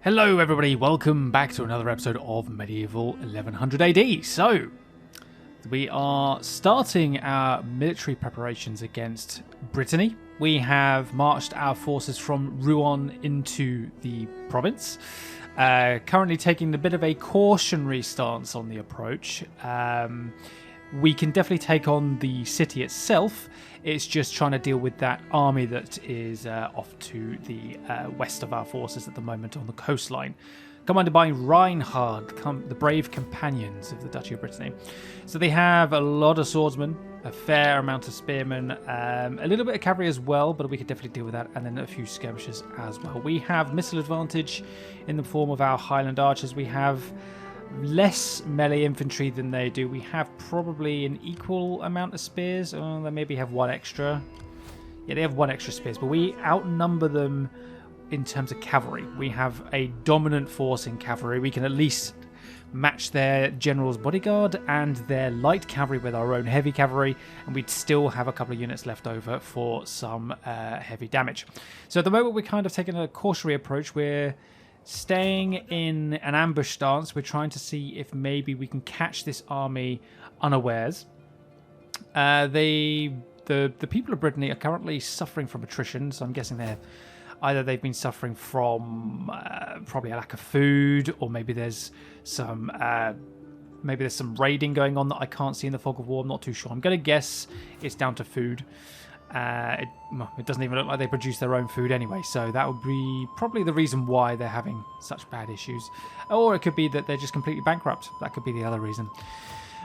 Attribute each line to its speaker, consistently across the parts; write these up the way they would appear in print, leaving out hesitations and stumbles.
Speaker 1: Hello everybody, welcome back to another episode of Medieval 1100 AD. So, we are starting our military preparations against Brittany. We have marched our forces from Ruan into the province, currently taking a bit of a cautionary stance on the approach. We can definitely take on the city itself. It's just trying to deal with that army that is off to the west of our forces at the moment on the coastline, commanded by Reinhard, the brave companions of the Duchy of Brittany. So they have a lot of swordsmen, a fair amount of spearmen, a little bit of cavalry as well, but we could definitely deal with that, and then a few skirmishers as well. We have missile advantage in the form of our Highland archers. We have less melee infantry than they do. We have probably an equal amount of spears. Oh, they maybe have one extra. Yeah, they have one extra spears, but we outnumber them in terms of cavalry. We have a dominant force in cavalry. We can at least match their general's bodyguard and their light cavalry with our own heavy cavalry, and we'd still have a couple of units left over for some heavy damage. So at the moment, we're kind of taking a cautionary approach. We're staying in an ambush stance. We're trying to see if maybe we can catch this army unawares. The people of Brittany are currently suffering from attrition, so I'm guessing they've been suffering from probably a lack of food, or maybe there's some raiding going on that I can't see in the fog of war. I'm not too sure. I'm going to guess it's down to food. It doesn't even look like they produce their own food anyway, so that would be probably the reason why they're having such bad issues. Or it could be that they're just completely bankrupt. That could be the other reason.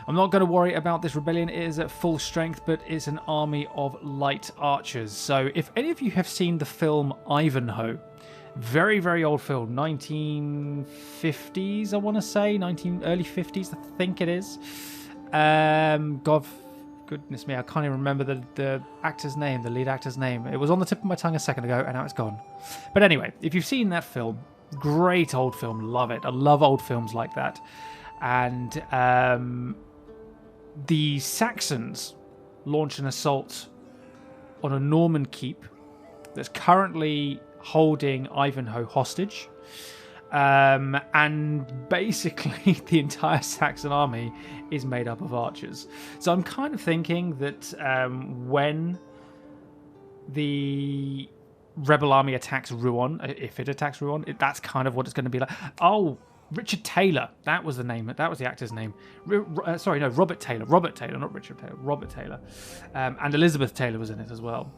Speaker 1: I'm not going to worry about this rebellion. It is at full strength, but it's an army of light archers. So if any of you have seen the film Ivanhoe, very, very old film, 1950s, I want to say, early 50s, I think it is. Goodness me, I can't even remember the actor's name, the lead actor's name. It was on the tip of my tongue a second ago, and now it's gone. But anyway, if you've seen that film, great old film, love it. I love old films like that. And the Saxons launch an assault on a Norman keep that's currently holding Ivanhoe hostage. And basically the entire Saxon army is made up of archers. So I'm kind of thinking that when the rebel army attacks Ruan, if it attacks Ruan, that's kind of what it's going to be like. Oh, Richard Taylor, that was the name. That was the actor's name. Robert Taylor. Robert Taylor, not Richard Taylor. Robert Taylor. And Elizabeth Taylor was in it as well.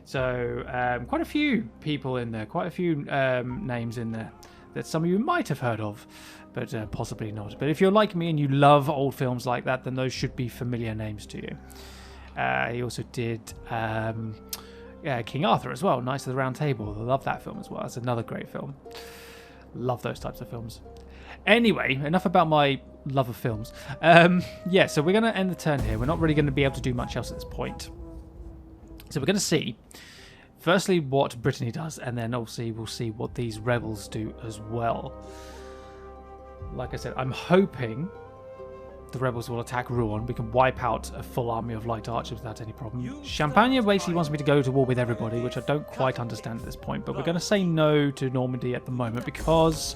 Speaker 1: So quite a few people in there, quite a few names in there that some of you might have heard of, but possibly not. But if you're like me and you love old films like that, then those should be familiar names to you. He also did King Arthur as well, Knights of the Round Table. I love that film as well. That's another great film. Love those types of films. Anyway, enough about my love of films. So we're going to end the turn here. We're not really going to be able to do much else at this point. So we're going to see firstly what Brittany does, and then obviously we'll see what these rebels do as well. Like I said, I'm hoping the rebels will attack Ruan. We can wipe out a full army of light archers without any problem. Champagne basically wants me to go to war with everybody, which I don't quite understand at this point, but we're going to say no to Normandy at the moment because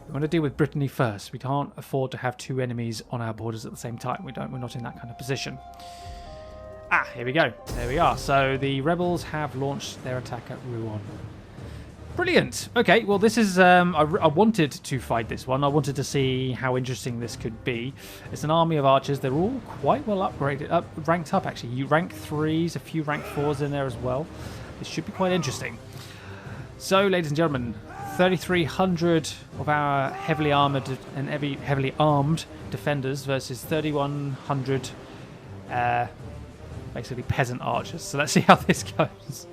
Speaker 1: we want to deal with Brittany first. We can't afford to have two enemies on our borders at the same time. We're not in that kind of position. Here we go. There we are. So the rebels have launched their attack at Ruan. Brilliant. Okay, well, this is... I wanted to fight this one. I wanted to see how interesting this could be. It's an army of archers. They're all quite well upgraded, ranked up, actually. You rank 3s, a few rank 4s in there as well. This should be quite interesting. So, ladies and gentlemen, 3,300 of our heavily armoured and heavily armed defenders versus 3,100... basically peasant archers. So let's see how this goes.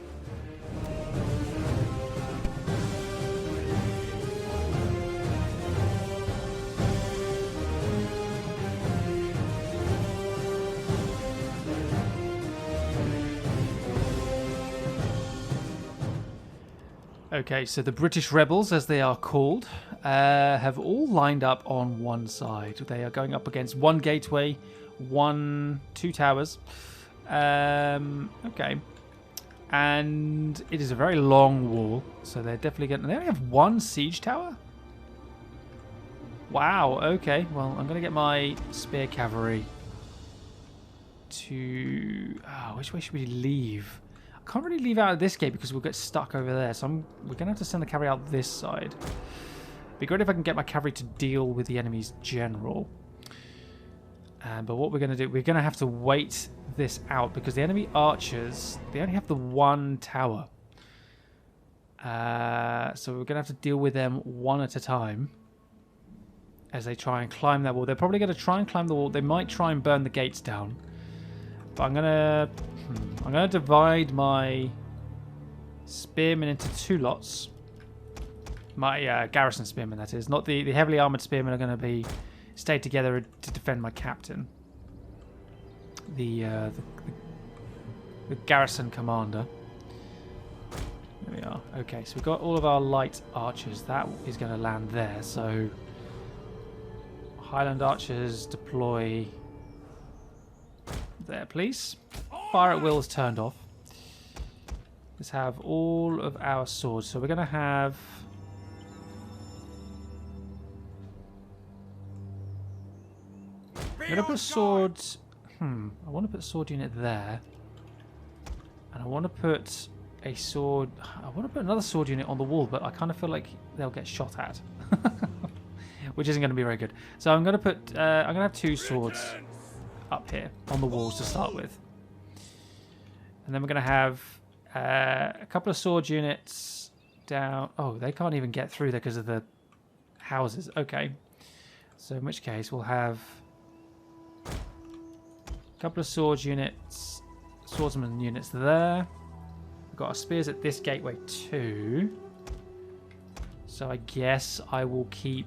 Speaker 1: Okay, so the British rebels, as they are called, have all lined up on one side. They are going up against one gateway, two towers. Okay. And it is a very long wall, so they're definitely getting... They only have one siege tower? Wow, okay. Well, I'm going to get my spear cavalry to... Oh, which way should we leave? I can't really leave out of this gate because we'll get stuck over there. So we're going to have to send the cavalry out this side. It'd be great if I can get my cavalry to deal with the enemy's general. But what we're going to do, we're going to have to wait this out because the enemy archers, they only have the one tower. So we're going to have to deal with them one at a time as they try and climb that wall. They're probably going to try and climb the wall. They might try and burn the gates down. But I'm going to divide my spearmen into two lots. My garrison spearmen, that is. Not the heavily armoured spearmen are going to stay together to defend my captain. The garrison commander. There we are. Okay, so we've got all of our light archers. That is going to land there. So Highland archers deploy there, please. Fire at will is turned off. Let's have all of our swords. So we're going to have... I'm going to put swords... I want to put a sword unit there. And I want to put a sword... I want to put another sword unit on the wall, but I kind of feel like they'll get shot at. Which isn't going to be very good. So I'm going to put... I'm going to have two swords up here on the walls to start with. And then we're going to have a couple of sword units down... Oh, they can't even get through there because of the houses. Okay. So in which case we'll have a couple of sword units, swordsman units there. We've got our spears at this gateway too. So I guess I will keep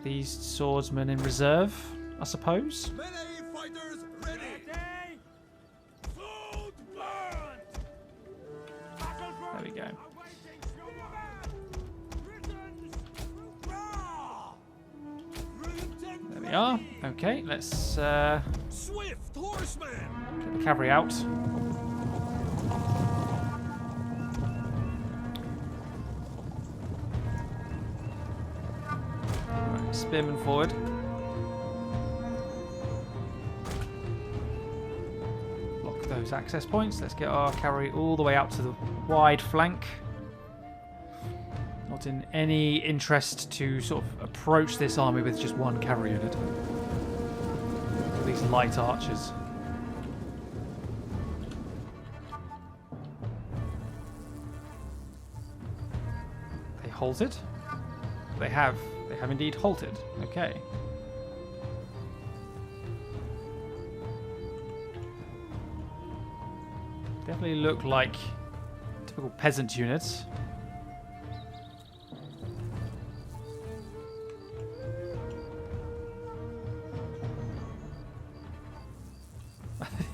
Speaker 1: these swordsmen in reserve, I suppose.
Speaker 2: Melee fighters ready.
Speaker 1: There we go. There we are. Okay, let's
Speaker 2: Swift horseman.
Speaker 1: get the cavalry out. Right, spearmen forward. Block those access points. Let's get our cavalry all the way out to the wide flank. Not in any interest to sort of approach this army with just one cavalry unit. These light archers. They halted? They have indeed halted. Okay. Definitely look like typical peasant units.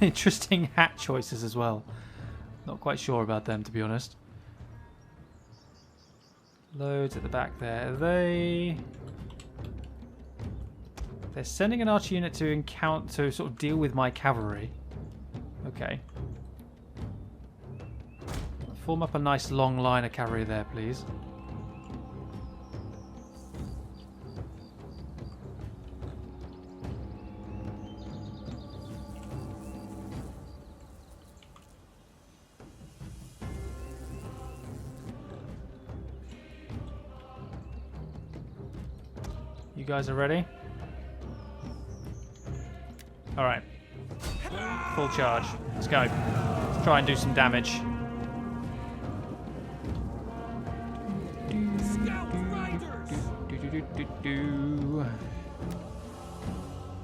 Speaker 1: Interesting hat choices as well. Not quite sure about them, to be honest. Loads at the back there. They're sending an archer unit to encounter, to sort of deal with my cavalry. Okay. Form up a nice long line of cavalry there, please. You guys are ready? Alright. Full charge. Let's go. Let's try and do some damage.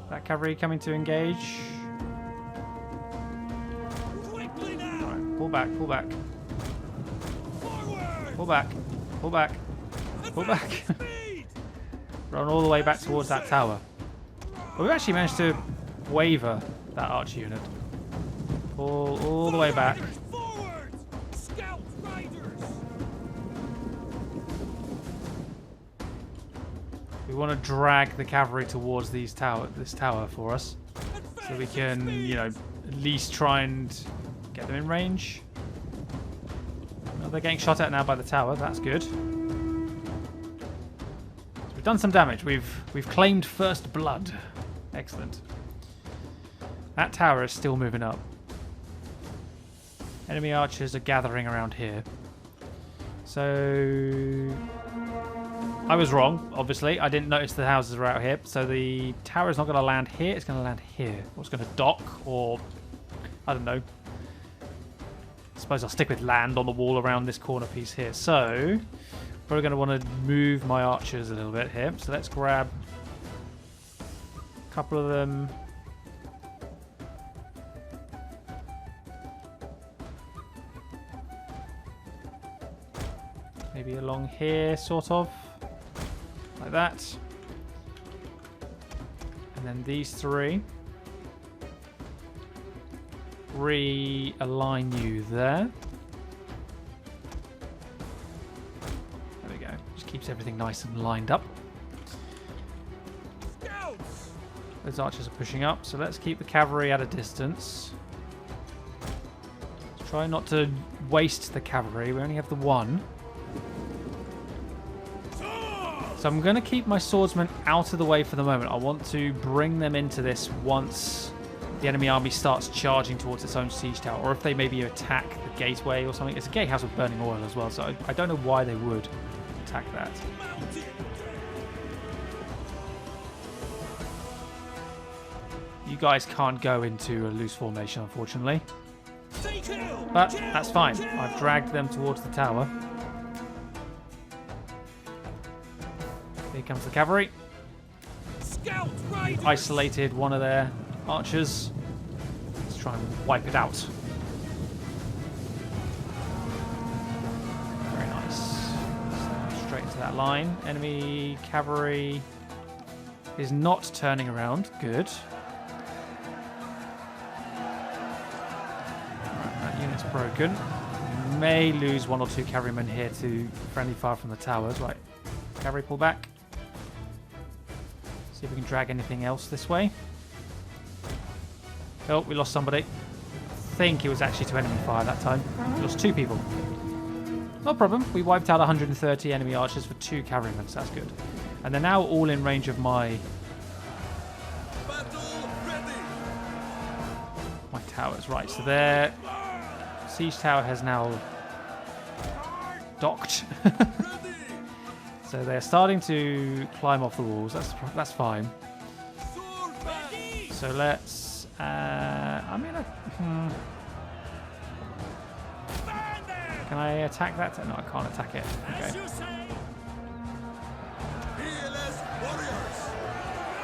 Speaker 1: That cavalry coming to engage. Alright, pull back, pull back. Pull back, pull back, pull back. Run all the way back towards that tower. But we've actually managed to waver that archer unit. Pull all the way back. We want to drag the cavalry towards this tower for us, so we can, you know, at least try and get them in range. Well, they're getting shot at now by the tower. That's good. So we've done some damage. We've claimed first blood. Excellent. That tower is still moving up. Enemy archers are gathering around here. So I was wrong, obviously. I didn't notice the houses are out here. So the tower is not going to land here. It's going to land here. Or it's going to dock, or I don't know. I suppose I'll stick with land on the wall around this corner piece here. So probably going to want to move my archers a little bit here. So let's grab a couple of them. Maybe along here, sort of. Like that. And then these three. Realign you there. There we go. Just keeps everything nice and lined up.
Speaker 2: Scouts!
Speaker 1: Those archers are pushing up, so let's keep the cavalry at a distance. Let's try not to waste the cavalry. We only have the one. So I'm going to keep my swordsmen out of the way for the moment. I want to bring them into this once the enemy army starts charging towards its own siege tower, or if they maybe attack the gateway or something. It's a gatehouse with burning oil as well, so I don't know why they would attack that. You guys can't go into a loose formation, unfortunately. But that's fine. I've dragged them towards the tower. Here comes the cavalry. Isolated one of their archers. Let's try and wipe it out. Very nice. So straight into that line. Enemy cavalry is not turning around. Good. Right, that unit's broken. We may lose one or two cavalrymen here to friendly fire from the towers. Right. Cavalry pull back. See if we can drag anything else this way. Oh, we lost somebody. I think it was actually to enemy fire that time. We lost two people. No problem. We wiped out 130 enemy archers for 2 cavalrymen, so that's good. And they're now all in range of my towers. Right, so their siege tower has now docked. So they're starting to climb off the walls. That's fine. So let's. Can I attack that? No, I can't attack it. Okay.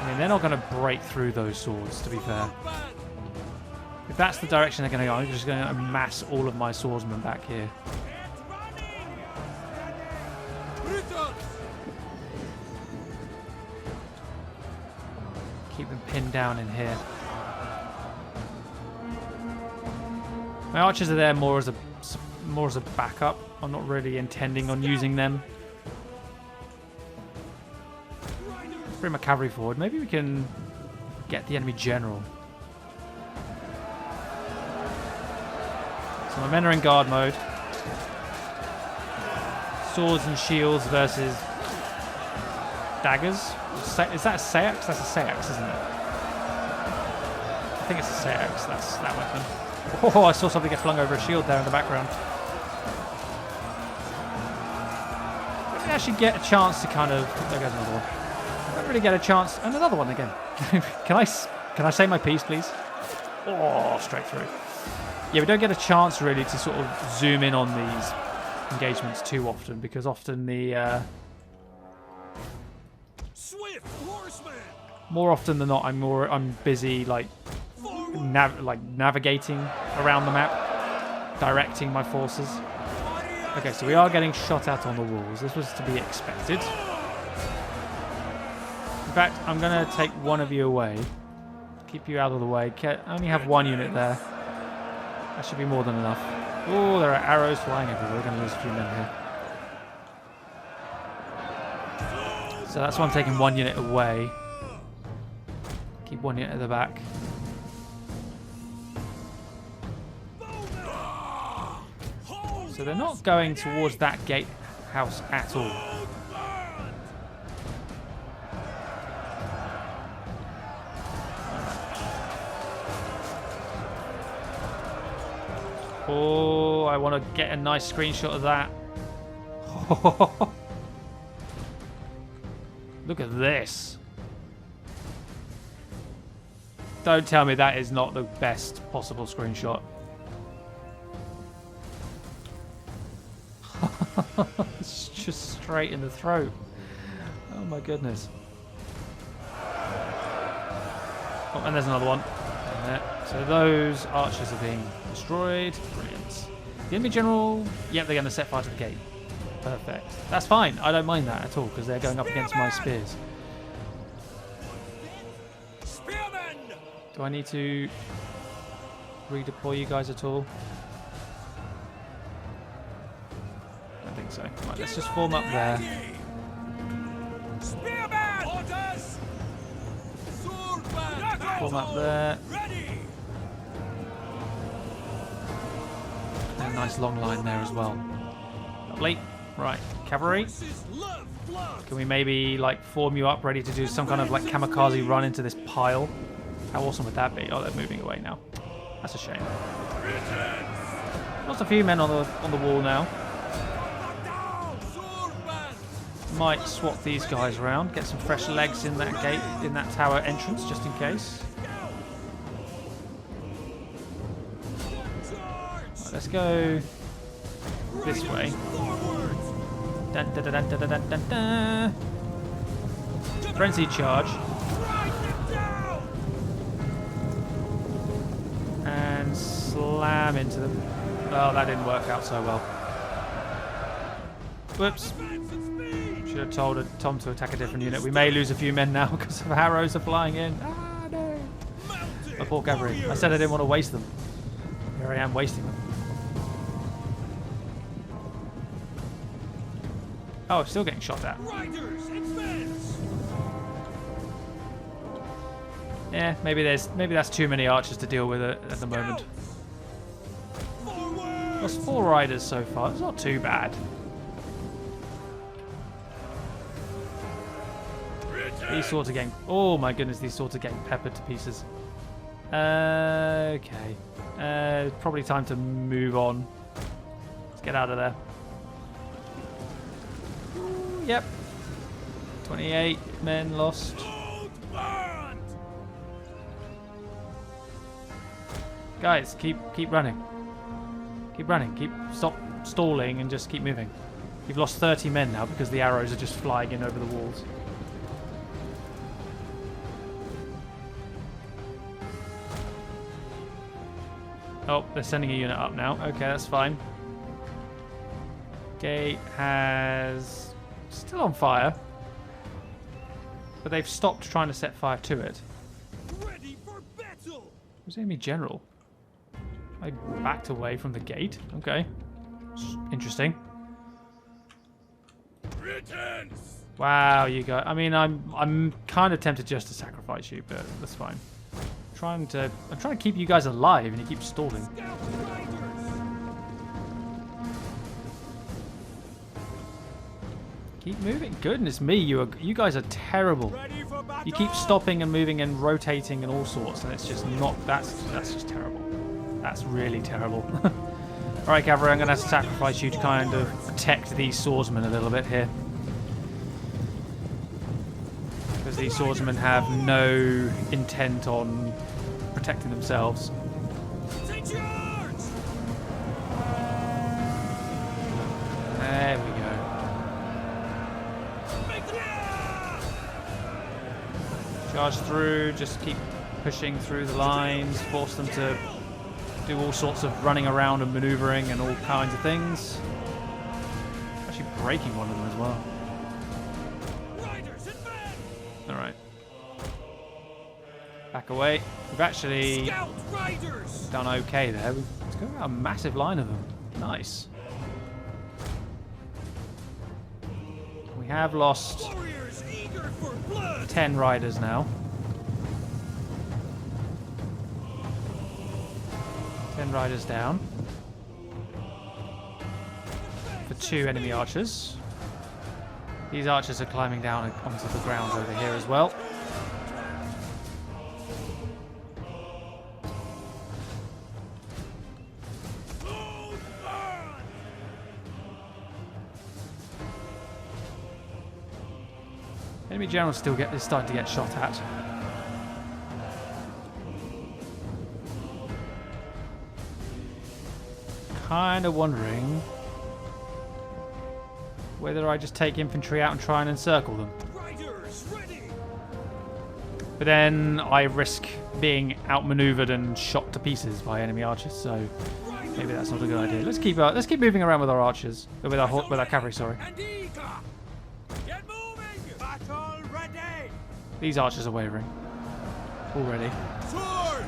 Speaker 1: I mean, they're not going to break through those swords, to be fair. If that's the direction they're going to go, I'm just going to amass all of my swordsmen back here. Keep them pinned down in here. My archers are there more as a backup. I'm not really intending on using them. Bring my cavalry forward. Maybe we can get the enemy general. So my men are in guard mode. Swords and shields versus daggers. Is that a Seax? That's a Seax, isn't it? I think it's a Seax. That's that weapon. Oh, I saw something get flung over a shield there in the background. Didn't actually get a chance to kind of... There goes another one. I don't really get a chance... And another one again. Can I say my piece, please? Oh, straight through. Yeah, we don't get a chance really to sort of zoom in on these engagements too often, because often the...
Speaker 2: Swift horseman.
Speaker 1: More often than not, I'm busy like navigating around the map, directing my forces. Okay, so we are getting shot at on the walls. This was to be expected. In fact, I'm going to take one of you away. Keep you out of the way. I only have one unit there. That should be more than enough. Oh, there are arrows flying everywhere. We're going to lose a few men here. So that's why I'm taking one unit away. Keep one unit at the back. So they're not going towards that gatehouse at all. Oh, I want to get a nice screenshot of that. Look at this. Don't tell me that is not the best possible screenshot. It's just straight in the throat. Oh my goodness. Oh, and there's another one. So those archers are being destroyed. Brilliant. The enemy general, yep, they're going to set fire to the gate. Perfect. That's fine. I don't mind that at all because they're going up against my spears. Do I need to redeploy you guys at all? I don't think so. Right, let's just form up there. Form up there. And a nice long line there as well. Lovely. Right, cavalry. Can we maybe like form you up ready to do some kind of like kamikaze run into this pile? How awesome would that be? Oh, they're moving away now. That's a shame. Lost a few men on the wall now. Might swap these guys around, get some fresh legs in that gate, in that tower entrance, just in case. Right, let's go this way. Dun, dun, dun, dun, dun, dun, dun, dun. Frenzy charge. And slam into them. Oh, that didn't work out so well. Whoops. Should have told Tom to attack a different unit. We may lose a few men now because of arrows are flying in. Ah, no. My poor cavalry. I said I didn't want to waste them. Here I am wasting them. Oh, still getting shot at. Yeah, maybe that's too many archers to deal with at the moment. Lost 4 riders so far. It's not too bad. These swords are getting... Oh my goodness, these swords are getting peppered to pieces. Okay. Probably time to move on. Let's get out of there. Yep. 28 men lost. Guys, keep running. Keep running. Stop stalling and just keep moving. You've lost 30 men now because the arrows are just flying in over the walls. Oh, they're sending a unit up now. Okay, that's fine. Gate has... still on fire. But they've stopped trying to set fire to it.
Speaker 2: Ready for battle.
Speaker 1: Where's the enemy general? I backed away from the gate. Okay. Interesting.
Speaker 2: Britons.
Speaker 1: Wow, you guys. I mean, I'm kind of tempted just to sacrifice you, but that's fine. I'm trying to keep you guys alive, and you keep stalling. Keep moving. Goodness me, you guys are terrible. You keep stopping and moving and rotating and all sorts, and it's just not. That's just terrible. That's really terrible. All right, cavalry, I'm going to have to sacrifice you to kind of protect these swordsmen a little bit here. Because these swordsmen have no intent on protecting themselves. There we go. Charge through, just keep pushing through the lines, force them to do all sorts of running around and maneuvering and all kinds of things. Actually breaking one of them as well. Alright. Back away. We've actually done okay there. Let's go a massive line of them. Nice. We have lost 10 riders now. 10 riders down. For 2 enemy archers. These archers are climbing down onto the ground over here as well. Enemy general is starting to get shot at. Kind of wondering whether I just take infantry out and try and encircle them.
Speaker 2: Riders ready.
Speaker 1: But then I risk being outmaneuvered and shot to pieces by enemy archers, so maybe that's not a good idea. Let's keep moving around with our archers, with our cavalry. Sorry.
Speaker 2: And eager. Get moving. Battle ready.
Speaker 1: These archers are wavering already.
Speaker 2: Swords.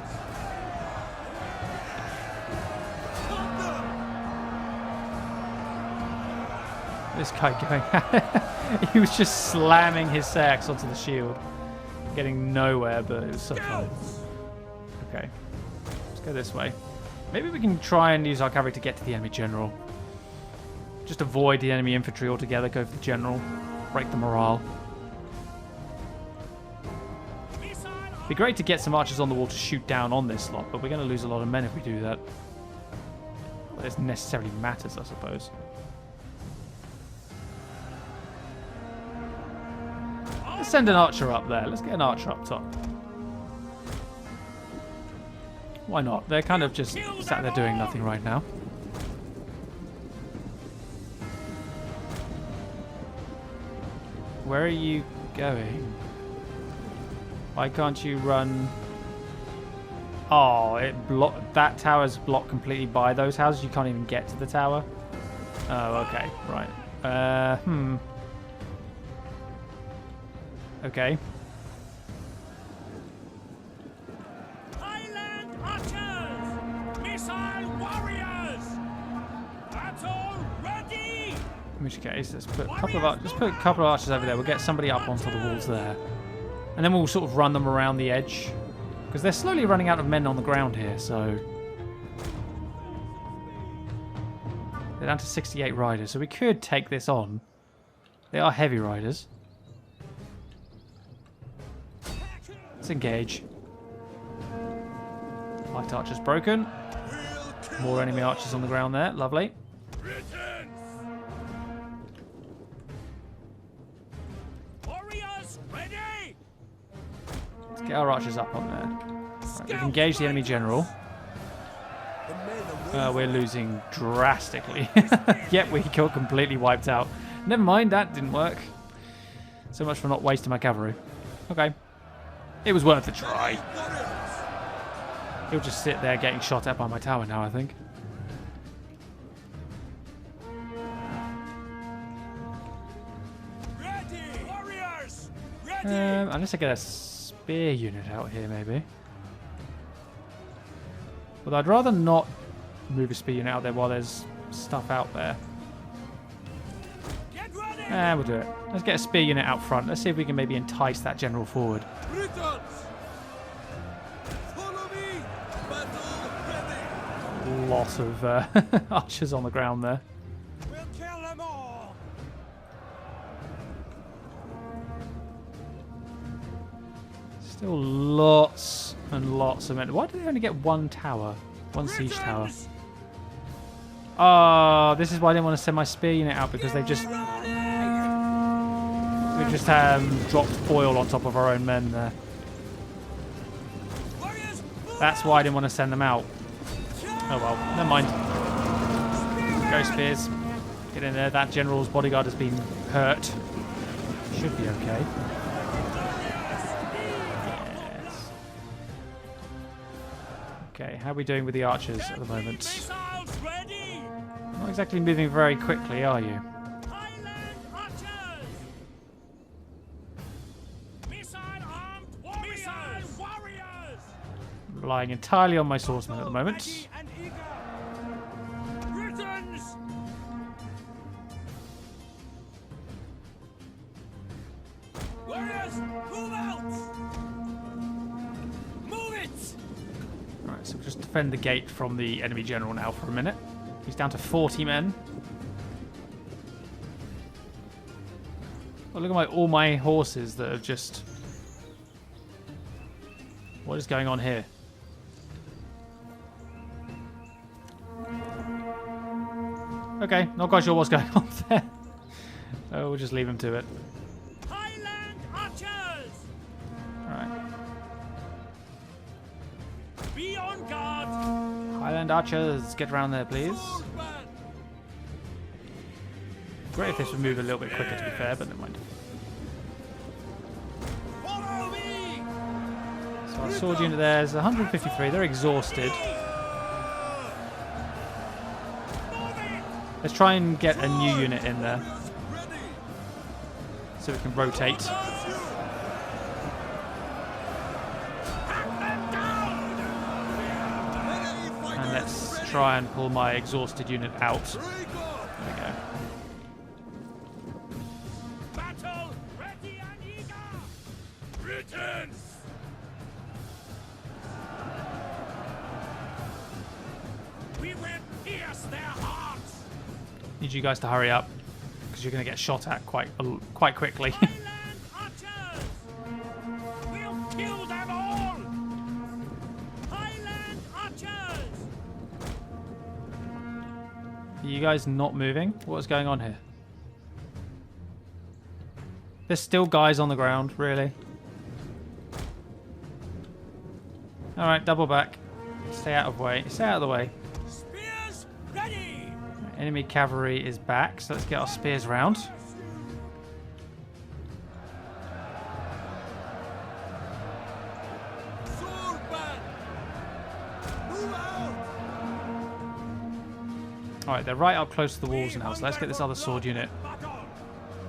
Speaker 1: This guy going, he was just slamming his axe onto the shield, getting nowhere, but it was so fun. Okay, let's go this way. Maybe we can try and use our cavalry to get to the enemy general. Just avoid the enemy infantry altogether, go for the general, break the morale. It'd be great to get some archers on the wall to shoot down on this lot, but we're going to lose a lot of men if we do that. Well, this necessarily matters, I suppose. Let's send an archer up there. Let's get an archer up top. Why not? They're kind of just sat there doing nothing right now. Where are you going? Why can't you run? Oh, that tower's blocked completely by those houses. You can't even get to the tower. Oh, okay, right. Okay.
Speaker 2: Highland archers. Missile warriors. Battle ready.
Speaker 1: In which case, let's put a couple of archers over there. We'll get somebody up onto the walls there, and then we'll sort of run them around the edge because they're slowly running out of men on the ground here. So they're down to 68 riders, so we could take this on. They are heavy riders. Let's engage. Light archers broken. More enemy archers on the ground there. Lovely.
Speaker 2: Warriors ready.
Speaker 1: Let's get our archers up on there. Right, we've engaged the enemy general. We're losing drastically. Yep, we got completely wiped out. Never mind, that didn't work. So much for not wasting my cavalry. Okay. It was worth a try. He'll just sit there getting shot at by my tower now, I think.
Speaker 2: Ready. Warriors ready.
Speaker 1: Unless I get a spear unit out here, maybe. But I'd rather not move a spear unit out there while there's stuff out there.
Speaker 2: Get ready.
Speaker 1: We'll do it. Let's get a spear unit out front. Let's see if we can maybe entice that general forward.
Speaker 2: Britons. Follow me. Battle ready.
Speaker 1: Lot of archers on the ground there.
Speaker 2: We'll kill them all.
Speaker 1: Still lots and lots of men. Why do they only get one tower? One siege tower. Oh, this is why I didn't want to send my spear unit out, because they just dropped foil on top of our own men there. That's why I didn't want to send them out. Oh well, never mind. Go spears. Get in there. That general's bodyguard has been hurt. Should be okay. Yes. Okay, how are we doing with the archers at the moment?
Speaker 2: Missiles ready.
Speaker 1: Not exactly moving very quickly, are you?
Speaker 2: Highland archers. Missile armed warriors. Missile warriors.
Speaker 1: Relying entirely on my swordsmen at the moment.
Speaker 2: Ready and eager. Britons. Warriors, move out. Move it.
Speaker 1: Alright, so we'll just defend the gate from the enemy general now for a minute. He's down to 40 men. Oh, look at all my horses that have just... What is going on here? Okay, not quite sure what's going on there. Oh, we'll just leave him to it.
Speaker 2: Highland
Speaker 1: Highland archers, get around there, please. Great if this would move a little bit quicker, to be fair, but never mind.
Speaker 2: Follow me!
Speaker 1: So our sword unit there is 153. They're exhausted. Let's try and get a new unit in there so we can rotate. And let's try and pull my exhausted unit out. There we go.
Speaker 2: Battle ready and eager! Britons! We will pierce their hearts!
Speaker 1: Need you guys to hurry up because you're going to get shot at quite quickly.
Speaker 2: Highland archers! We'll kill them all! Highland archers!
Speaker 1: Are you guys not moving? What's going on here? There's still guys on the ground, really? Alright, double back. Stay out of the way. Stay out of the way.
Speaker 2: Spears ready!
Speaker 1: Enemy cavalry is back, so let's get our spears round.
Speaker 2: Swordman! Move out!
Speaker 1: Alright, they're right up close to the walls now, so let's get this other sword unit
Speaker 2: Battle!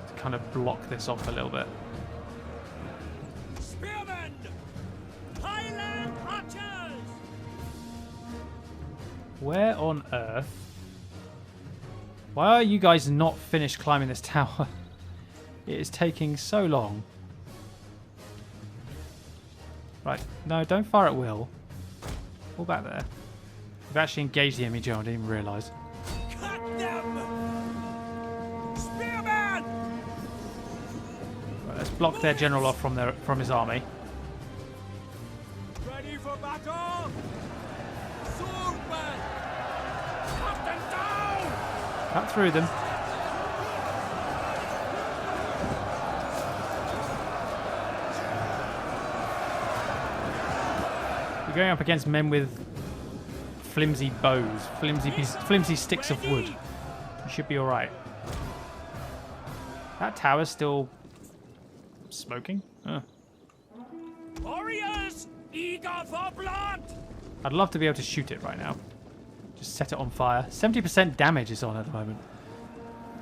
Speaker 1: to kind of block this off a little bit.
Speaker 2: Spearmen! Highland archers!
Speaker 1: Where on earth? Why are you guys not finished climbing this tower? It is taking so long. Right, no, don't fire at will. Pull back there. We've actually engaged the enemy general, I didn't even realise.
Speaker 2: Cut them! Spearmen!
Speaker 1: Right, let's block their general off from his army.
Speaker 2: Ready for battle! Swordman! Cut them down!
Speaker 1: Cut through them. You're going up against men with flimsy bows, flimsy sticks of wood. You should be alright. That tower's still smoking? Huh.
Speaker 2: Warriors, eager for blood!
Speaker 1: I'd love to be able to shoot it right now. Just set it on fire. 70% damage is on at the moment.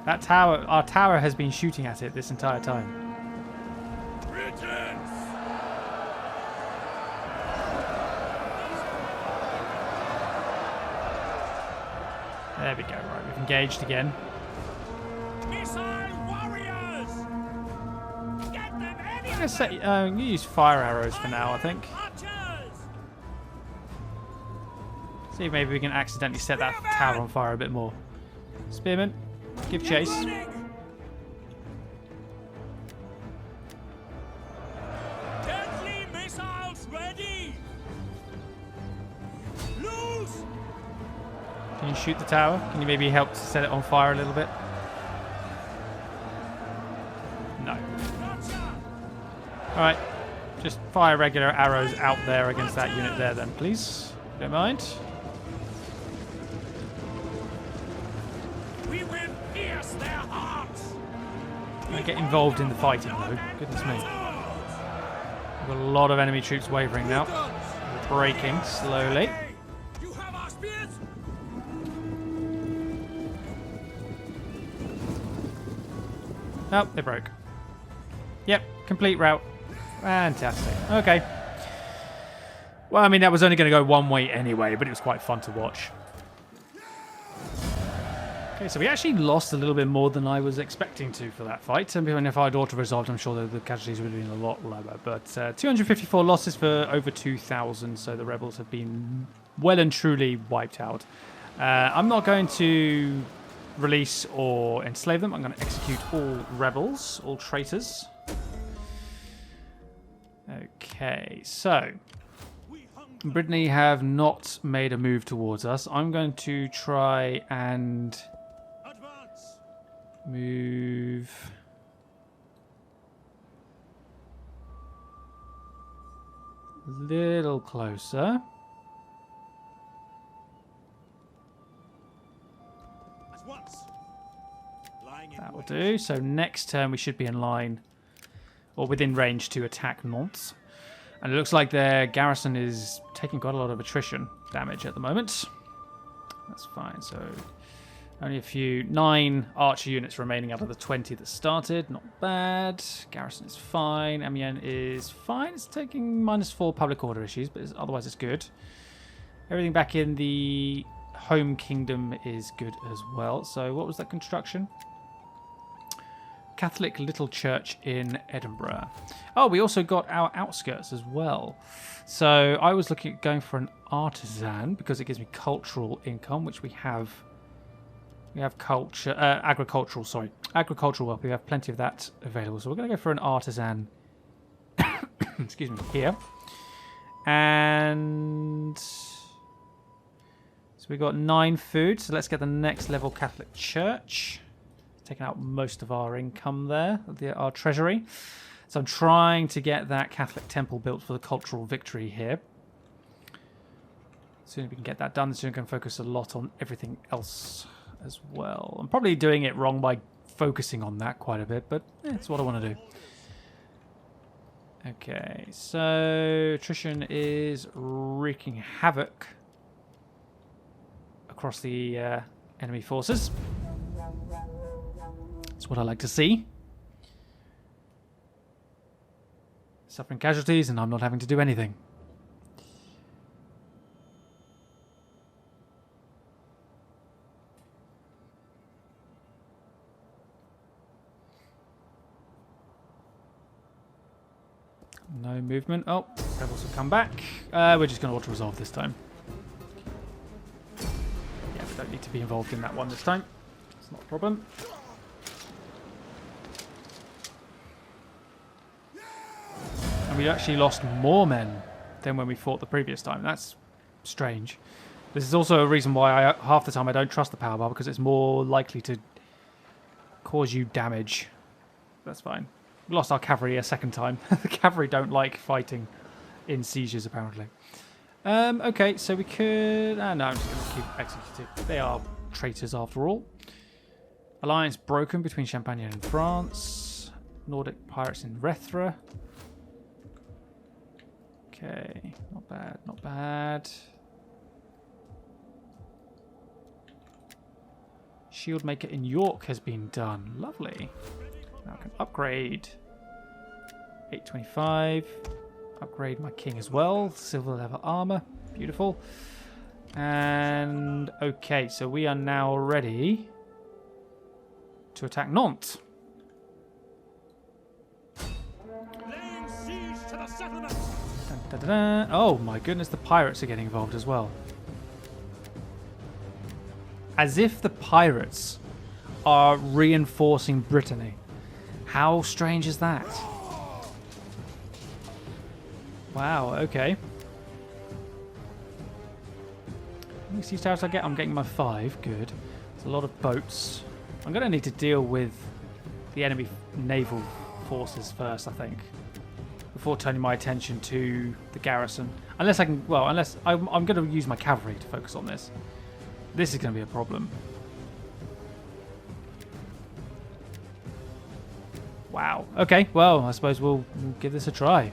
Speaker 1: That tower, our tower has been shooting at it this entire time.
Speaker 2: Britons!
Speaker 1: There we go, right, we've engaged again.
Speaker 2: Missile warriors! Get them any
Speaker 1: I'm gonna say, you use fire arrows for now, I think.
Speaker 2: archers!
Speaker 1: See if maybe we can accidentally set that tower on fire a bit more. Spearmen, give chase.
Speaker 2: Running! Deadly missiles ready! Loose!
Speaker 1: Can you shoot the tower? Can you maybe help to set it on fire a little bit? No.
Speaker 2: Gotcha!
Speaker 1: Alright, just fire regular arrows out there against that unit there then, please. Don't mind.
Speaker 2: We will pierce their hearts!
Speaker 1: Don't get involved in the fighting though. Goodness me. We've got a lot of enemy troops wavering now. We're breaking slowly.
Speaker 2: You have our spears?
Speaker 1: Oh, they broke. Yep, complete route. Fantastic. Okay. Well, I mean, that was only going to go one way anyway, but it was quite fun to watch. Okay, so we actually lost a little bit more than I was expecting to for that fight. And if I'd auto-resolved, I'm sure the casualties would have been a lot lower. But 254 losses for over 2,000, so the rebels have been well and truly wiped out. I'm not going to release or enslave them. I'm going to execute all rebels, all traitors. Okay, so Brittany have not made a move towards us. I'm going to try and
Speaker 2: Advance!
Speaker 1: move a little closer. That'll do. So next turn we should be in line, or within range to attack Nantes. And it looks like their garrison is taking quite a lot of attrition damage at the moment. That's fine. So only a few 9 archer units remaining out of the 20 that started. Not bad. Garrison is fine. Amiens is fine. It's taking -4 public order issues, but otherwise it's good. Everything back in the home kingdom is good as well. So what was that construction? Catholic Little Church in Edinburgh. Oh, we also got our outskirts as well. So I was looking at going for an artisan because it gives me cultural income, which we have. We have agricultural wealth. We have plenty of that available. So we're going to go for an artisan. Excuse me, here. And so we got 9 food. So let's get the next level Catholic Church. Taking out most of our income there, our treasury. So I'm trying to get that Catholic temple built for the cultural victory here. As soon as we can get that done, soon we can focus a lot on everything else as well. I'm probably doing it wrong by focusing on that quite a bit, but it's what I want to do. Okay, so attrition is wreaking havoc across the enemy forces. That's what I like to see. Suffering casualties and I'm not having to do anything. No movement. Oh, rebels have come back. We're just going to auto-resolve this time. Yeah, we don't need to be involved in that one this time. It's not a problem. And we actually lost more men than when we fought the previous time. That's strange. This is also a reason why half the time I don't trust the power bar, because it's more likely to cause you damage. That's fine. We lost our cavalry a second time. The cavalry don't like fighting in sieges, apparently. Okay, so we could... no, I'm just going to keep executing. They are traitors after all. Alliance broken between Champagne and France. Nordic pirates in Rethra. Okay, not bad, not bad. Shieldmaker in York has been done. Lovely. Now I can upgrade 825. Upgrade my king as well. Silver level armor. Beautiful. And okay, so we are now ready to attack Nantes.
Speaker 2: Laying siege to the settlement.
Speaker 1: Dun, dun, dun, dun. Oh my goodness, the pirates are getting involved as well. As if the pirates are reinforcing Brittany. How strange is that? Wow, okay. How many siege towers I get? I'm getting my 5. Good. There's a lot of boats. I'm going to need to deal with the enemy naval forces first, I think, before turning my attention to the garrison. Unless I can... Well, unless... I'm going to use my cavalry to focus on this. This is going to be a problem. Wow. Okay, well, I suppose we'll give this a try.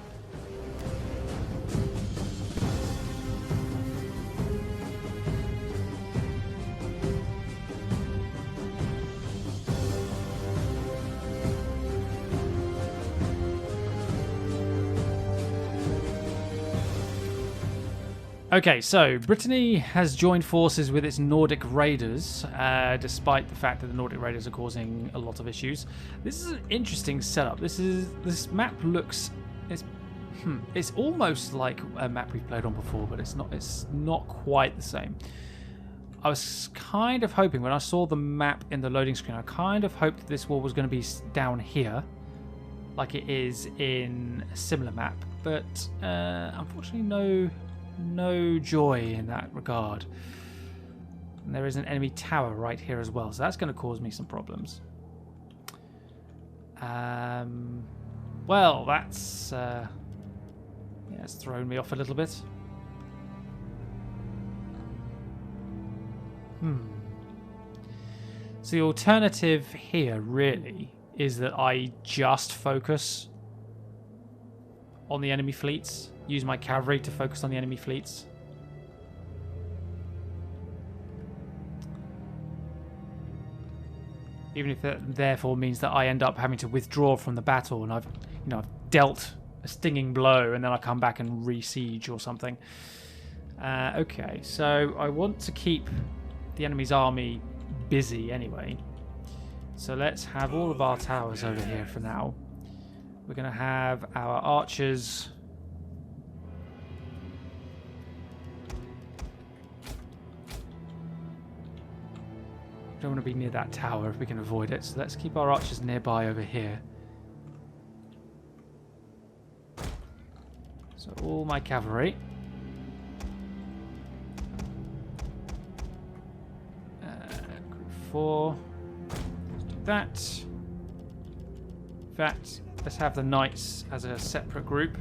Speaker 1: Okay, so Brittany has joined forces with its Nordic raiders, despite the fact that the Nordic raiders are causing a lot of issues. This is an interesting setup. This map looks it's almost like a map we've played on before, but it's not quite the same. I was kind of hoping when I saw the map in the loading screen, I kind of hoped this war was going to be down here, like it is in a similar map, but unfortunately no joy in that regard. And there is an enemy tower right here as well, so that's going to cause me some problems. Well, that's it's thrown me off a little bit. So the alternative here really is that I just focus on the enemy fleets. Use my cavalry to focus on the enemy fleets. Even if that therefore means that I end up having to withdraw from the battle and I've dealt a stinging blow and then I come back and re-siege or something. Okay, so I want to keep the enemy's army busy anyway. So let's have all of our towers over here for now. We're going to have our archers. Don't want to be near that tower if we can avoid it. So let's keep our archers nearby over here. So all my cavalry. Group 4. Let's do that. In fact, let's have the knights as a separate group.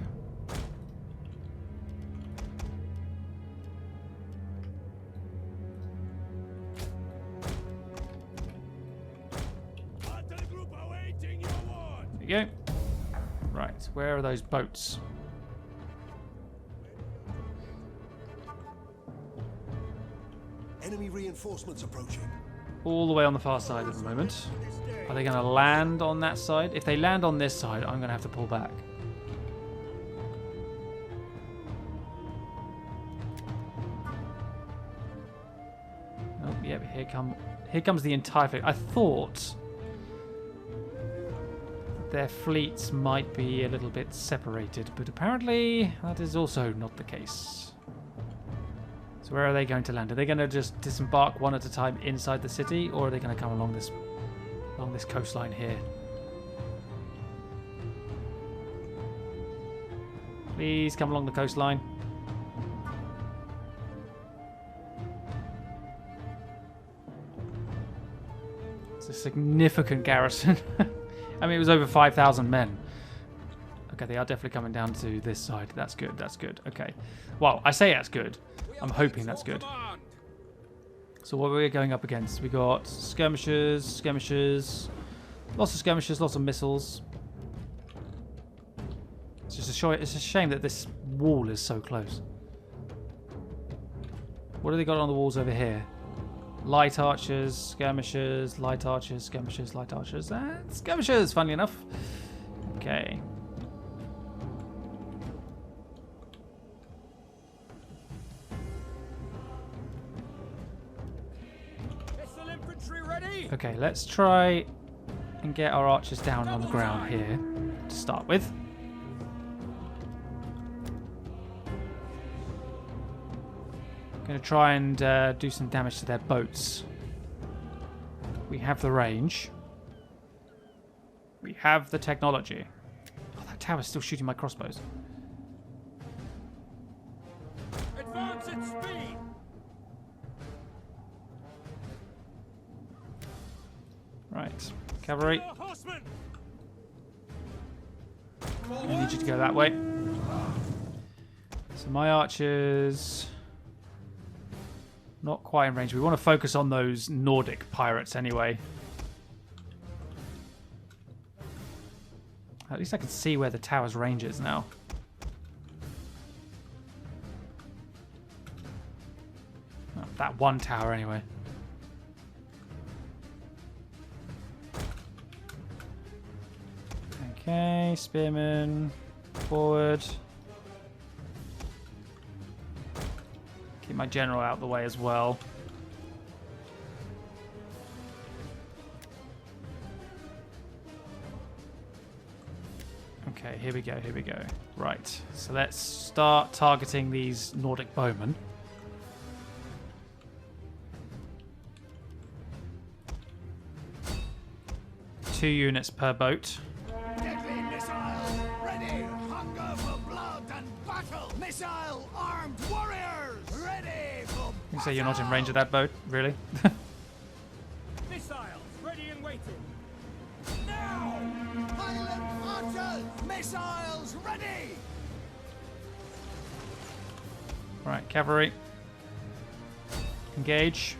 Speaker 1: There you go. Right, where are those boats?
Speaker 3: Enemy reinforcements approaching.
Speaker 1: All the way on the far side at the moment. Are they going to land on that side? If they land on this side, I'm going to have to pull back. Oh, yep, here comes the entire fleet. I thought their fleets might be a little bit separated, but apparently that is also not the case. So where are they going to land? Are they going to just disembark one at a time inside the city, or are they going to come along this coastline here? Please come along the coastline. It's a significant garrison. I mean, it was over 5,000 men. Okay, they are definitely coming down to this side. That's good, that's good. Okay. Well, I say that's good. I'm hoping that's good. So what are we going up against? We got skirmishers, lots of skirmishers, lots of missiles. It's just it's a shame that this wall is so close. What do they got on the walls over here? Light archers, skirmishers, light archers, skirmishers, light archers, and skirmishers, funnily enough. Okay. Okay, let's try and get our archers down on the ground here to start with. Going to try and do some damage to their boats. We have the range. We have the technology. Oh, that tower's still shooting my crossbows.
Speaker 2: Advance at speed.
Speaker 1: Right, cavalry. I need you to go that way. So my archers... not quite in range. We want to focus on those Nordic pirates anyway. At least I can see where the tower's range is now. Oh, that one tower anyway. Okay, spearmen, forward. Keep my general out of the way as well. Okay, here we go, here we go. Right, so let's start targeting these Nordic bowmen. Two units per boat.
Speaker 3: Deadly missile, ready. Hunger for blood and battle. Missile, armed warriors, ready for
Speaker 1: You say you're not in range of that boat, really?
Speaker 2: Missiles ready and waiting. Now!
Speaker 3: Highland archers, missiles ready.
Speaker 1: Right, cavalry. Engage.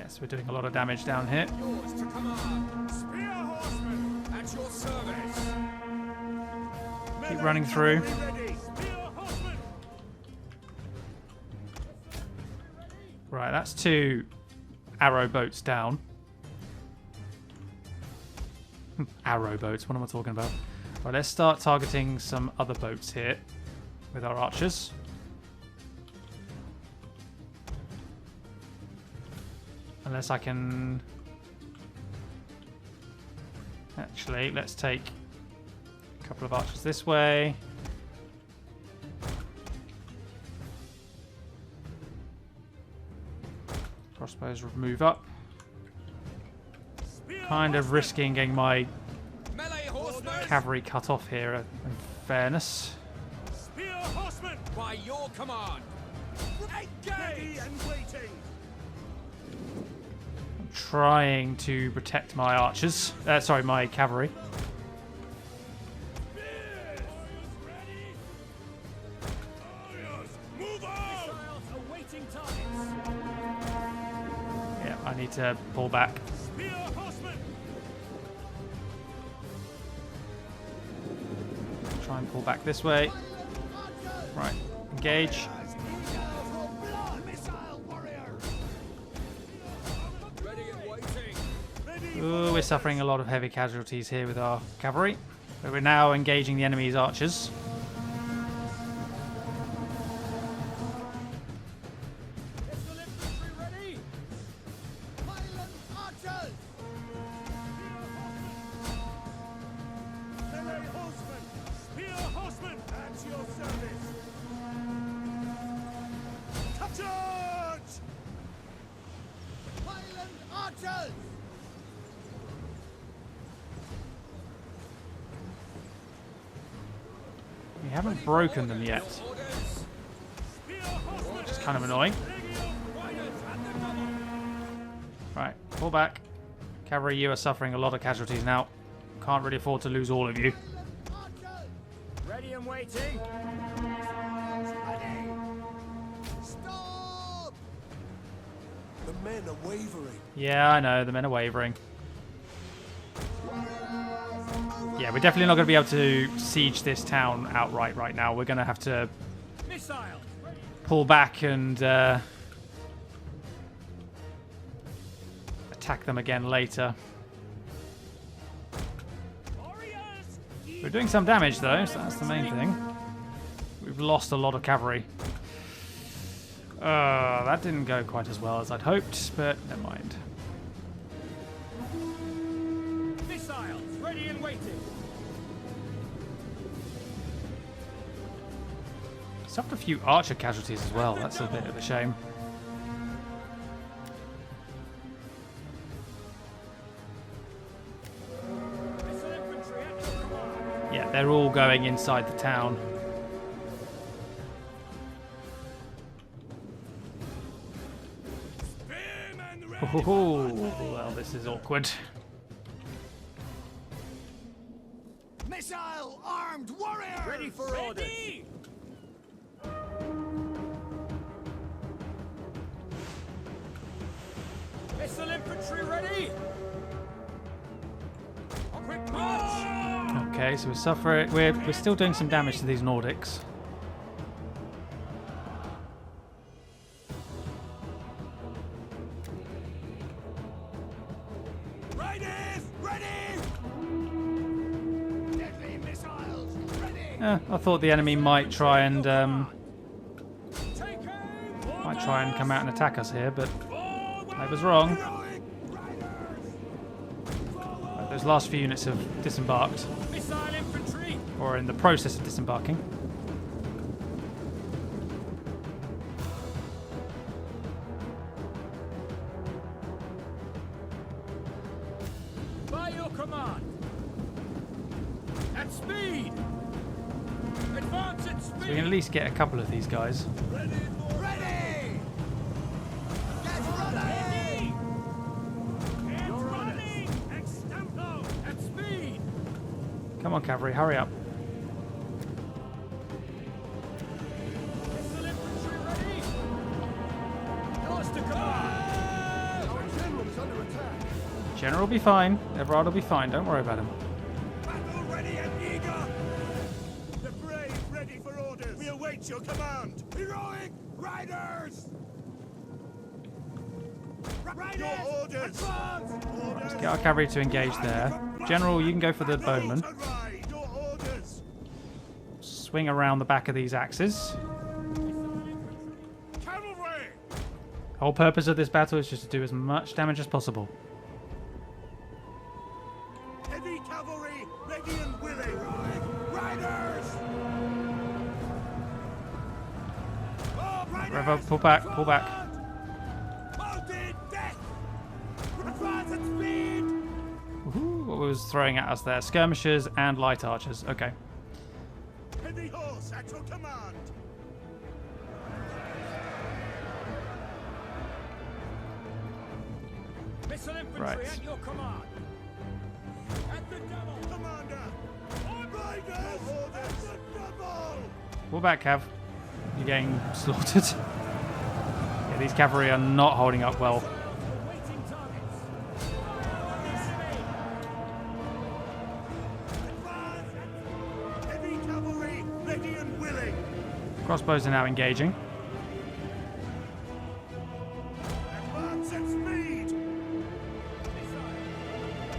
Speaker 1: Yes, we're doing a lot of damage down here.
Speaker 2: Yours to command. Spear horsemen at your service.
Speaker 1: Keep running through.
Speaker 2: Ready. Spear horsemen.
Speaker 1: Right, that's 2 arrow boats down. Arrow boats, what am I talking about? Right, let's start targeting some other boats here with our archers. Unless I can... Actually, let's take a couple of archers this way. Crossbows move up. Kind of risking getting my
Speaker 2: Melee horsemen.
Speaker 1: cavalry cut off here, in fairness.
Speaker 2: Spear horsemen. By your command. Engage and waiting.
Speaker 1: Trying to protect my archers. Sorry, my cavalry.
Speaker 2: Move on. Awaiting targets.
Speaker 1: Yeah, I need to pull back.
Speaker 2: Spear horsemen.
Speaker 1: Try and pull back this way. Right, engage.
Speaker 2: Ready and waiting.
Speaker 1: Ooh, we're suffering a lot of heavy casualties here with our cavalry. But we're now engaging the enemy's archers.
Speaker 2: Pistol infantry ready.
Speaker 3: Highland archers!
Speaker 2: Melee horsemen. Spear horsemen at your service. Charge!
Speaker 3: Highland archers!
Speaker 1: We haven't broken them yet,
Speaker 2: Orders. Spear horsemen.
Speaker 1: which is kind of annoying.
Speaker 2: Riders at the double.
Speaker 1: Right, pull back. Cavalry, you are suffering a lot of casualties now. Can't really afford to lose all of you.
Speaker 2: Ready and waiting.
Speaker 3: Ready! Stop! The men are wavering.
Speaker 1: Yeah, I know, the men are wavering. Yeah, we're definitely not going to be able to siege this town outright right now. We're going to have to
Speaker 2: Missile.
Speaker 1: pull back and attack them again later.
Speaker 2: Warriors.
Speaker 1: We're doing some damage though, so that's the main thing. We've lost a lot of cavalry. That didn't go quite as well as I'd hoped, but never mind.
Speaker 2: Missiles ready and waiting.
Speaker 1: Suffered a few archer casualties as well. That's a bit of a shame.
Speaker 2: Missile infantry at your command.
Speaker 1: Yeah, they're all going inside the town.
Speaker 2: Spearmen ready.
Speaker 1: Oh, well, this is awkward.
Speaker 3: Missile armed warriors!
Speaker 2: Ready for orders. Missile infantry ready. Quick march.
Speaker 1: Okay, so we're still doing some damage to these Nordics.
Speaker 2: Riders ready.
Speaker 3: Deadly missiles ready!
Speaker 1: I thought the enemy might try and
Speaker 2: Take aim.
Speaker 1: come out and attack us here, but I was wrong.
Speaker 3: Heroic riders!
Speaker 1: Those last few units have disembarked,
Speaker 2: Missile infantry.
Speaker 1: or in the process of disembarking.
Speaker 2: By your command. At speed. Advance at speed.
Speaker 1: So we can at least get a couple of these guys.
Speaker 3: Ready! Get ready!
Speaker 2: Get running. Extempo. At speed.
Speaker 1: Come on, cavalry, hurry up.
Speaker 2: Missile infantry ready. Yours to command.
Speaker 1: General will be fine. Everard will be fine. Don't worry about him.
Speaker 3: Battle ready and eager! The brave ready for orders! We await your command! Heroic riders! Riders! Your orders!
Speaker 1: Let's get our cavalry to engage there. General, you can go for the bowmen.
Speaker 3: Your orders!
Speaker 1: Swing around the back of these axes.
Speaker 3: Cavalry!
Speaker 1: The whole purpose of this battle is just to do as much damage as possible.
Speaker 3: Heavy cavalry ready and willing! Riders! Oh, riders!
Speaker 1: Revo, pull back, pull back.
Speaker 3: Mounted death! Advance at speed!
Speaker 1: Woohoo, what was throwing at us there? Skirmishers and light archers. Okay.
Speaker 3: Heavy horse at your command!
Speaker 2: Missile infantry
Speaker 1: Right.
Speaker 2: at your command.
Speaker 3: At the double! Commander! On riders! Orders! At the double!
Speaker 1: Pull back, Cav. You're getting slaughtered. Yeah, these cavalry are not holding up well.
Speaker 2: Awaiting targets.
Speaker 3: Advance! Heavy cavalry ready and willing!
Speaker 1: Crossbows are now engaging.
Speaker 3: Advance at speed!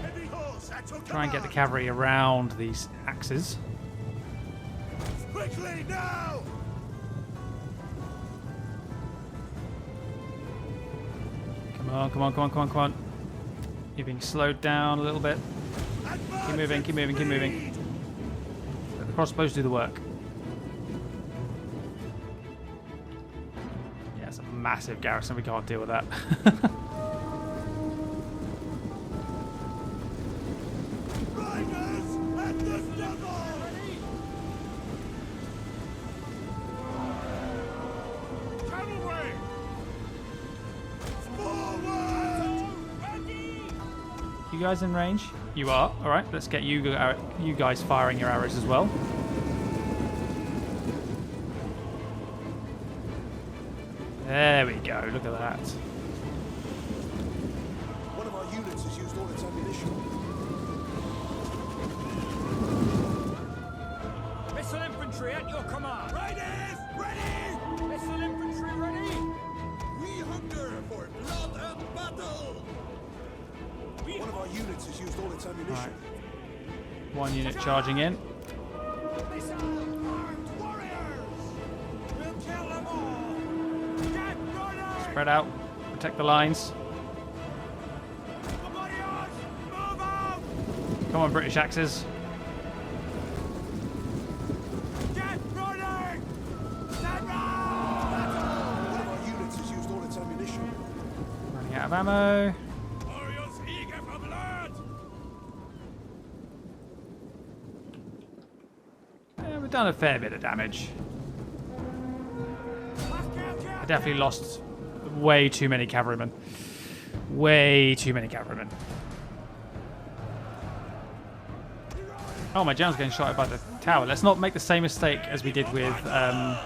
Speaker 3: Heavy horse at your
Speaker 1: Try and get the
Speaker 3: command.
Speaker 1: cavalry around these axes.
Speaker 3: Quickly now!
Speaker 1: Come on, come on, come on, come on, come on. You're being slowed down a little bit.
Speaker 3: Advance
Speaker 1: Keep moving,
Speaker 3: at
Speaker 1: keep moving, keep moving.
Speaker 3: speed!
Speaker 1: Let the crossbows do the work. Yeah, it's a massive garrison. We can't deal with that.
Speaker 3: Riders at the double! Cavalry! Forward!
Speaker 1: You guys in range? You are. All right, let's get you guys firing your arrows as well. There we go. Look at that.
Speaker 4: One of our units has used all its ammunition.
Speaker 2: Missile infantry at your command.
Speaker 3: Riders, ready!
Speaker 2: Missile infantry ready.
Speaker 3: We hunger for blood and battle!
Speaker 4: One of our units has used all its ammunition.
Speaker 1: Right. One unit charging in.
Speaker 3: Missile armed warriors! We'll kill them all! Get running!
Speaker 1: Spread out. Protect the lines.
Speaker 3: Warriors, move out!
Speaker 1: Come on, British axes.
Speaker 3: Get running! Stand
Speaker 4: One of our units has used all its ammunition.
Speaker 1: Running out of ammo.
Speaker 3: Warriors eager for blood!
Speaker 1: Yeah, we've done a fair bit of damage. I definitely lost way too many cavalrymen. Way too many cavalrymen. Oh, my general's getting shot at by the tower. Let's not make the same mistake as we did with Otmar.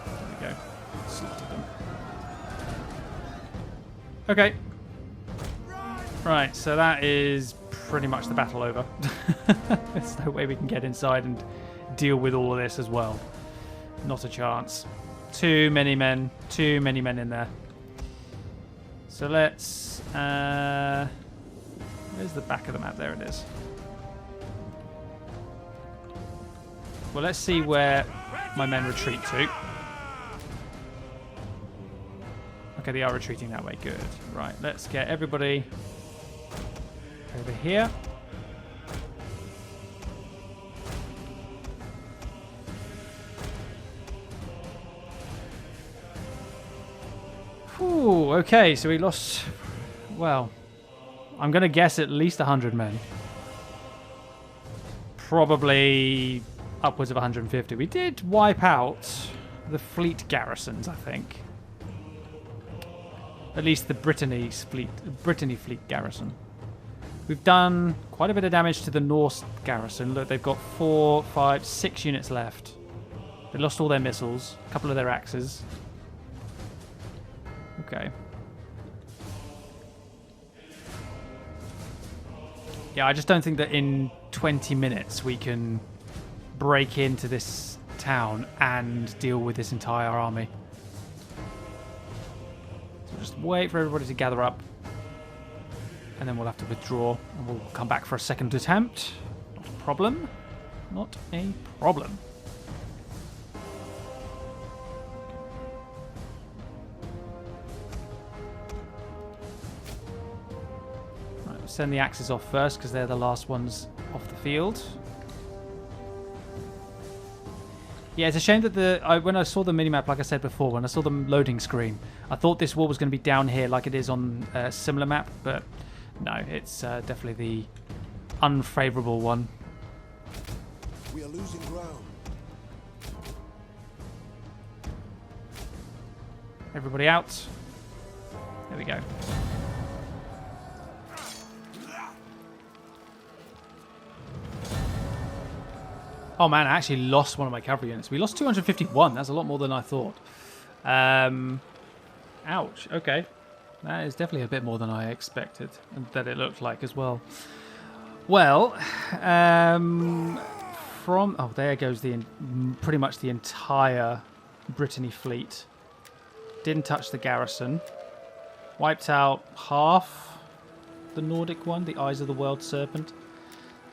Speaker 1: There we go. Slaughtered them. Okay. Right, so that is pretty much the battle over. There's no way we can get inside and deal with all of this as well. Not a chance. Too many men in there. So let's... where's the back of the map? There it is. Well, let's see where my men retreat to. Okay, they are retreating that way. Good. Right, let's get everybody over here. Ooh, okay, so we lost, well, I'm going to guess at least 100 men. Probably upwards of 150. We did wipe out the fleet garrisons, I think. At least the Brittany fleet garrison. We've done quite a bit of damage to the Norse garrison. Look, they've got 4, 5, 6 units left. They lost all their missiles, a couple of their axes. Okay. Yeah, I just don't think that in 20 minutes we can break into this town and deal with this entire army. So just wait for everybody to gather up, and then we'll have to withdraw, and we'll come back for a second attempt. Not a problem. Not a problem. Right, we'll send the axes off first because they're the last ones off the field. Yeah, it's a shame that when I saw the minimap, like I said before, when I saw the loading screen, I thought this wall was going to be down here like it is on a similar map, but no, it's definitely the unfavourable one.
Speaker 4: We are losing ground.
Speaker 1: Everybody out. There we go. Oh man, I actually lost one of my cavalry units. We lost 251. That's a lot more than I thought. Ouch. Okay. That is definitely a bit more than I expected, and that it looked like as well. Well, oh, there goes pretty much the entire Brittany fleet. Didn't touch the garrison. Wiped out half the Nordic one, the Eyes of the World Serpent.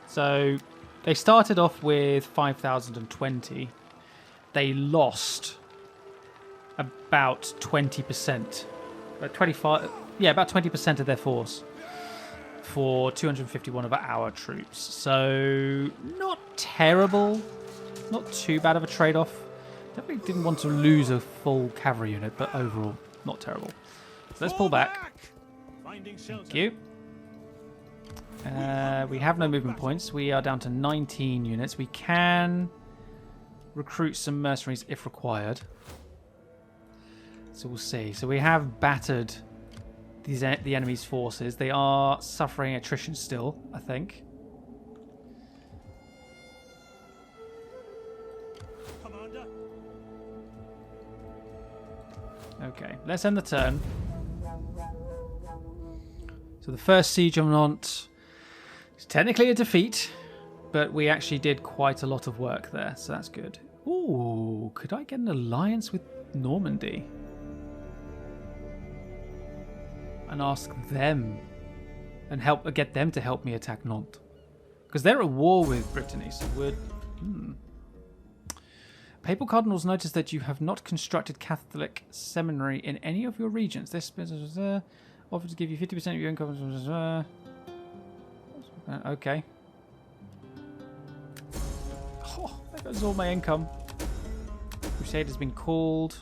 Speaker 1: So they started off with 5,020. They lost about 20%. About 25, yeah, about 20% of their force for 251 of our troops. So not terrible, not too bad of a trade-off. Definitely didn't want to lose a full cavalry unit, but overall, not terrible. So let's pull back. Thank you. We have no movement points. We are down to 19 units. We can recruit some mercenaries if required. So we'll see. So we have battered the enemy's forces. They are suffering attrition still, I think.
Speaker 2: Commander.
Speaker 1: Okay, let's end the turn. So the first siege of Nantes is technically a defeat, but we actually did quite a lot of work there, so that's good. Ooh, could I get an alliance with Normandy? And ask them and get them to help me attack Nantes, because they're at war with Brittany. So would Papal cardinals notice that you have not constructed Catholic seminary in any of your regions. This offered to give you 50% of your income. Okay. Oh, there goes all my income. Crusade has been called.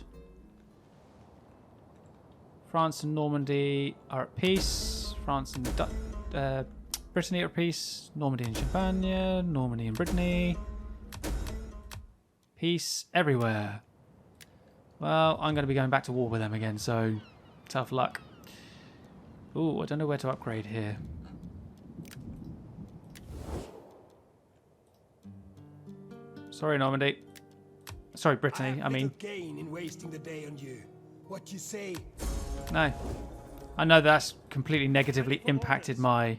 Speaker 1: France and Normandy are at peace. France and Brittany are at peace. Normandy and Champagne. Normandy and Brittany. Peace everywhere. Well, I'm going to be going back to war with them again, so tough luck. Ooh, I don't know where to upgrade here. Sorry, Normandy. Sorry, Brittany, I mean.
Speaker 3: Gain in wasting the day on you. What you say?
Speaker 1: No. I know that's completely negatively impacted my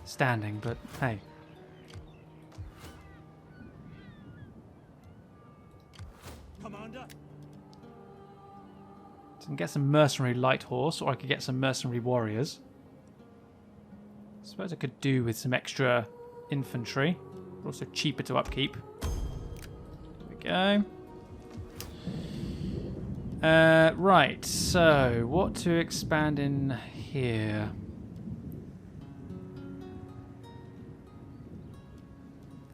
Speaker 1: standing, but hey.
Speaker 2: Commander.
Speaker 1: So I can get some mercenary light horse, or I could get some mercenary warriors. I suppose I could do with some extra infantry. But also cheaper to upkeep. There we go. Right, so what to expand in here?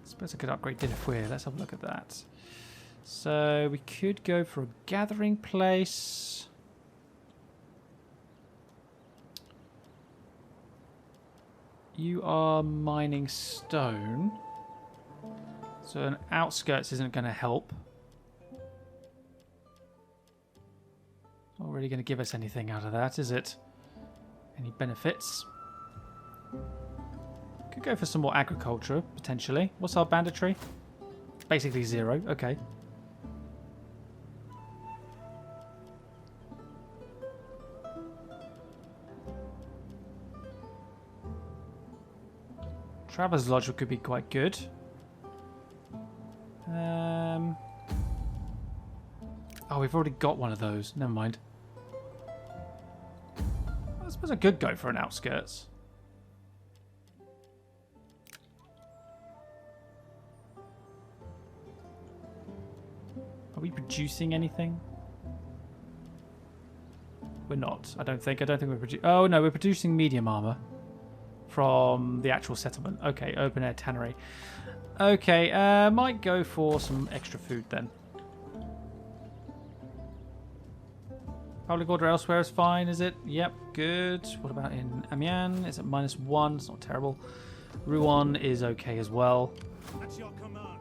Speaker 1: I suppose I could upgrade Dinafouir. Let's have a look at that. So we could go for a gathering place. You are mining stone. So an outskirts isn't going to help. Not really going to give us anything out of that, is it? Any benefits? Could go for some more agriculture, potentially. What's our banditry? Basically 0. Okay. Traveller's Lodge could be quite good. Oh, we've already got one of those. Never mind. I suppose I could go for an outskirts. Are we producing anything? We're not. I don't think we're producing. Oh no, we're producing medium armor from the actual settlement. Okay, open air tannery. Okay, might go for some extra food then. Public order elsewhere is fine, is it? Yep, good. What about in Amiens? It's at -1. It's not terrible. Ruan is okay as well.
Speaker 2: At your command.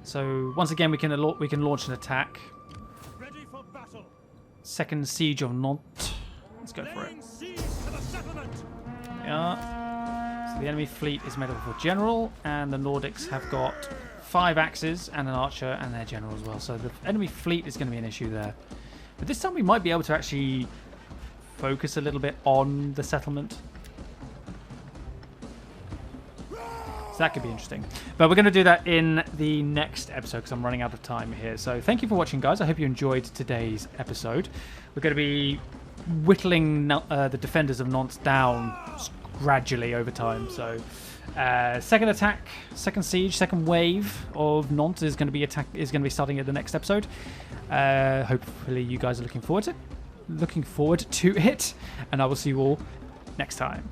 Speaker 1: So once again, we can launch an attack.
Speaker 2: Ready for battle.
Speaker 1: Second siege of Nantes. Let's go for it.
Speaker 2: Laying siege to the settlement.
Speaker 1: Yeah. So the enemy fleet is made up of a general, and the Nordics have got 5 axes and an archer and their general as well. So the enemy fleet is going to be an issue there. But this time we might be able to actually focus a little bit on the settlement. So that could be interesting. But we're going to do that in the next episode because I'm running out of time here. So thank you for watching, guys. I hope you enjoyed today's episode. We're going to be whittling the defenders of Nantes down gradually over time. So second attack, second siege, second wave of Nantes is going to be starting at the next episode. Hopefully you guys are looking forward to it, and I will see you all next time.